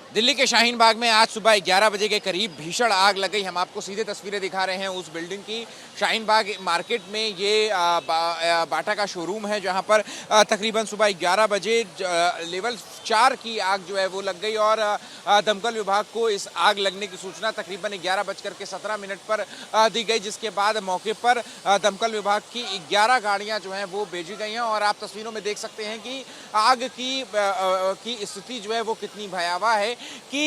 दिल्ली के शाहीन बाग में आज सुबह 11 बजे के करीब भीषण आग लग गई। हम आपको सीधे तस्वीरें दिखा रहे हैं उस बिल्डिंग की। शाहीन बाग मार्केट में ये बाटा का शोरूम है, जहां पर तकरीबन सुबह 11 बजे लेवल 4 की आग जो है वो लग गई और दमकल विभाग को इस आग लगने की सूचना तकरीबन 11:17 पर दी गई, जिसके बाद मौके पर दमकल विभाग की 11 गाड़ियां जो हैं वो भेजी गई हैं। और आप तस्वीरों में देख सकते हैं कि आग की स्थिति जो है वो कितनी भयावह है कि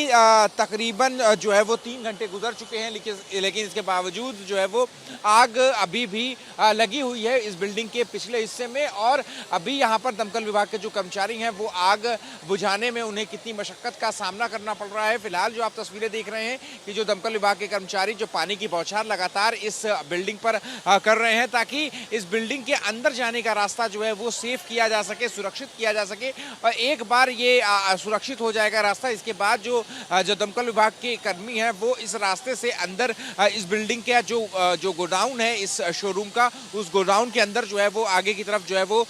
तकरीबन जो है वो 3 घंटे गुजर चुके हैं, लेकिन इसके बावजूद जो है वो आग अभी भी लगी हुई है इस बिल्डिंग के पिछले हिस्से में। और अभी यहाँ पर दमकल विभाग के जो कर्मचारी हैं वो आग बुझाने में उन्हें कितनी मशक्कत का सामना करना पड़ रहा है। फिलहाल जो आप तस्वीरें देख रहे हैं कि जो दमकल विभाग के कर्मचारी जो पानी की बौछार लगातार इस बिल्डिंग पर कर रहे हैं, ताकि इस बिल्डिंग के अंदर जाने का रास्ता जो है वो सेफ किया जा सके, सुरक्षित किया जा सके। और एक बार ये सुरक्षित हो जाएगा रास्ता, इसके बाद जो दमकल विभाग के कर्मी हैं वो इस रास्ते से अंदर इस बिल्डिंग का जो गोडाउन है इस शोरूम का, उस गोडाउन के अंदर जो है वो आगे की तरफ जो है वो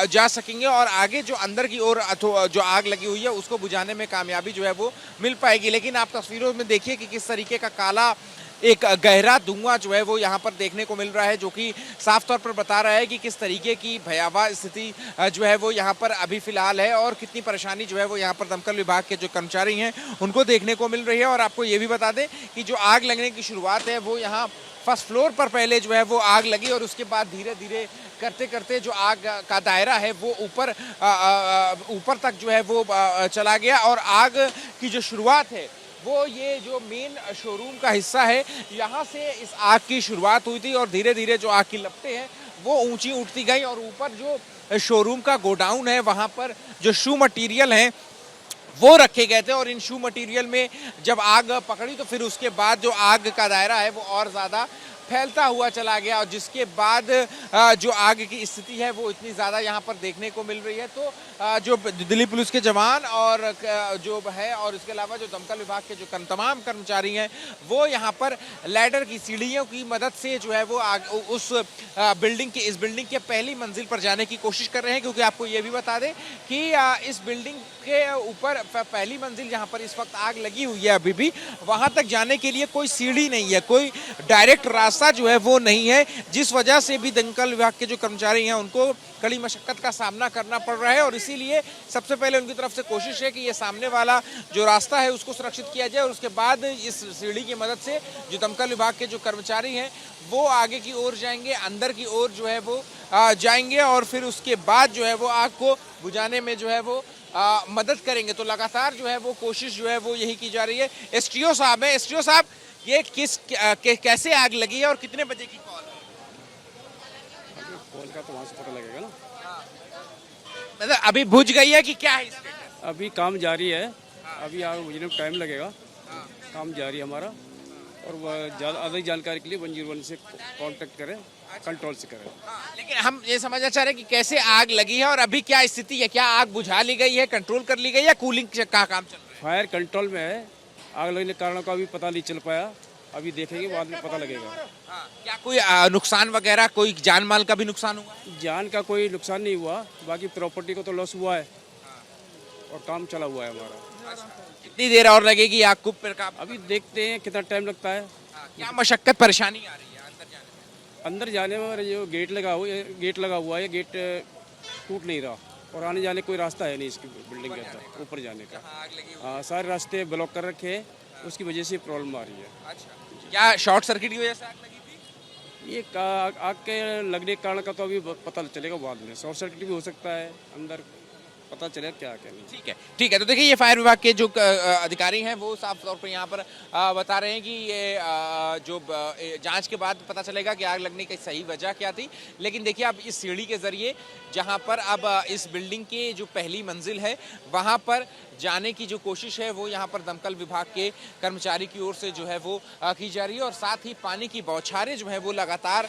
जा सकेंगे और आगे जो अंदर की ओर जो आग लगी हुई है उसको बुझाने में कामयाबी जो है वो मिल पाएगी। लेकिन आप तस्वीरों में देखिए कि किस तरीके का काला एक गहरा धुआं जो है वो यहाँ पर देखने को मिल रहा है, जो कि साफ तौर पर बता रहा है कि किस तरीके की भयावह स्थिति जो है वो यहाँ पर अभी फिलहाल है और कितनी परेशानी जो है वो यहाँ पर दमकल विभाग के जो कर्मचारी हैं उनको देखने को मिल रही है। और आपको ये भी बता दें कि जो आग लगने की शुरुआत है वो यहाँ फर्स्ट फ्लोर पर पहले जो है वो आग लगी और उसके बाद धीरे धीरे करते करते जो आग का दायरा है वो ऊपर तक जो है वो चला गया। और आग की जो शुरुआत है वो ये जो मेन शोरूम का हिस्सा है यहाँ से इस आग की शुरुआत हुई थी और धीरे धीरे जो आग की लपटें हैं वो ऊंची उठती गई और ऊपर जो शोरूम का गोडाउन है वहाँ पर जो शू मटेरियल हैं वो रखे गए थे। और इन शू मटेरियल में जब आग पकड़ी तो फिर उसके बाद जो आग का दायरा है वो और ज़्यादा फैलता हुआ चला गया और जिसके बाद जो आग की स्थिति है वो इतनी ज़्यादा यहाँ पर देखने को मिल रही है। तो जो दिल्ली पुलिस के जवान और जो है और इसके अलावा जो दमकल विभाग के जो तमाम कर्मचारी हैं वो यहाँ पर लैडर की सीढ़ियों की मदद से जो है वो उस इस बिल्डिंग के पहली मंजिल पर जाने की कोशिश कर रहे हैं। क्योंकि आपको ये भी बता दें कि इस बिल्डिंग के ऊपर पहली मंजिल जहाँ पर इस वक्त आग लगी हुई है अभी भी वहाँ तक जाने के लिए कोई सीढ़ी नहीं है, कोई डायरेक्ट रास्ता जो है वो नहीं है, जिस वजह से भी दमकल विभाग के जो कर्मचारी हैं उनको कड़ी मशक्कत का सामना करना पड़ रहा है। और इसीलिए सबसे पहले उनकी तरफ से कोशिश है कि ये सामने वाला जो रास्ता है उसको सुरक्षित किया जाए और उसके बाद इस सीढ़ी की मदद से जो दमकल विभाग के जो कर्मचारी हैं वो आगे की ओर जाएंगे, अंदर की ओर जो है वो जाएंगे और फिर उसके बाद जो है वो आग को बुझाने में जो है वो मदद करेंगे। तो लगातार जो है वो कोशिश जो है वो यही की जा रही है। एसटीओ साहब है, एसटीओ साहब ये कैसे आग लगी है और कितने बजे की कॉल है? कॉल का तो वहाँ से पता लगेगा ना। मतलब अभी बुझ गई है कि क्या है स्टेटस? अभी काम जारी है, अभी आग बुझने में टाइम लगेगा। काम जारी है हमारा और वह अधिक जानकारी के लिए 101 से कांटेक्ट करें, कंट्रोल से करें। लेकिन हम ये समझना चाह रहे हैं कि कैसे आग लगी है और अभी क्या स्थिति है, क्या आग बुझा ली गई है, कंट्रोल कर ली गई या कूलिंग का काम चल रहा है? फायर कंट्रोल में है, आग लगने के कारणों का अभी पता नहीं चल पाया, अभी देखेंगे बाद में पता लगेगा। क्या कोई नुकसान वगैरह, कोई जान माल का भी नुकसान हुआ? जान का कोई नुकसान नहीं हुआ, बाकी प्रॉपर्टी को तो लॉस हुआ है और काम चला हुआ है हमारा। कितनी देर और लगेगी आग को? अभी देखते हैं कितना टाइम लगता है। क्या मशक्कत परेशानी आ रही है अंदर जाने में? जो गेट लगा हुआ है, गेट टूट नहीं रहा और आने जाने कोई रास्ता है नहीं इसकी बिल्डिंग के अंदर ऊपर जाने का। हाँ, सारे रास्ते ब्लॉक कर रखे हैं, उसकी वजह से प्रॉब्लम आ रही है। अच्छा, क्या शॉर्ट सर्किट की वजह से आग लगी थी? ये आग के लगने के कारण का तो अभी पता चलेगा बाद में, शॉर्ट सर्किट भी हो सकता है, अंदर पता चलेगा क्या क्या नहीं। ठीक है। तो देखिए ये फायर विभाग के जो अधिकारी हैं वो साफ तौर पर यहाँ पर बता रहे हैं कि ये जो जांच के बाद पता चलेगा कि आग लगने की सही वजह क्या थी। लेकिन देखिए अब इस सीढ़ी के जरिए जहाँ पर अब इस बिल्डिंग की जो पहली मंजिल है वहाँ पर जाने की जो कोशिश है वो यहाँ पर दमकल विभाग के कर्मचारी की ओर से जो है वो की जा रही है। और साथ ही पानी की बौछारें जो है वो लगातार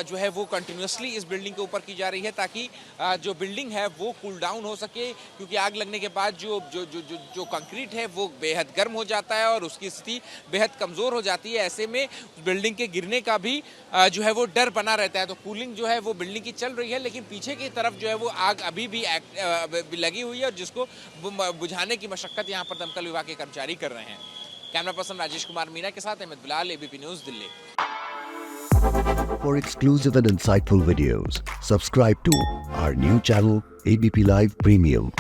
जो है वो कंटिन्यूसली इस बिल्डिंग के ऊपर की जा रही है ताकि जो बिल्डिंग है वो कूल डाउन हो सके। क्योंकि आग लगने के बाद जो जो जो जो, जो कंक्रीट है वो बेहद गर्म हो जाता है और उसकी स्थिति बेहद कमज़ोर हो जाती है। ऐसे में बिल्डिंग के गिरने का भी जो है वो डर बना रहता है। तो कूलिंग जो है वो बिल्डिंग की चल रही है, लेकिन पीछे की तरफ जो है वो आग अभी भी लगी हुई है और जिसको बुझा बुझाने की मशक्कत यहाँ पर दमकल विभाग के कर्मचारी कर रहे हैं। कैमरा पर्सन राजेश कुमार मीना के साथ Ahmed Bilal, ABP news, Delhi. For exclusive and insightful videos, subscribe to our new channel ABP Live Premium.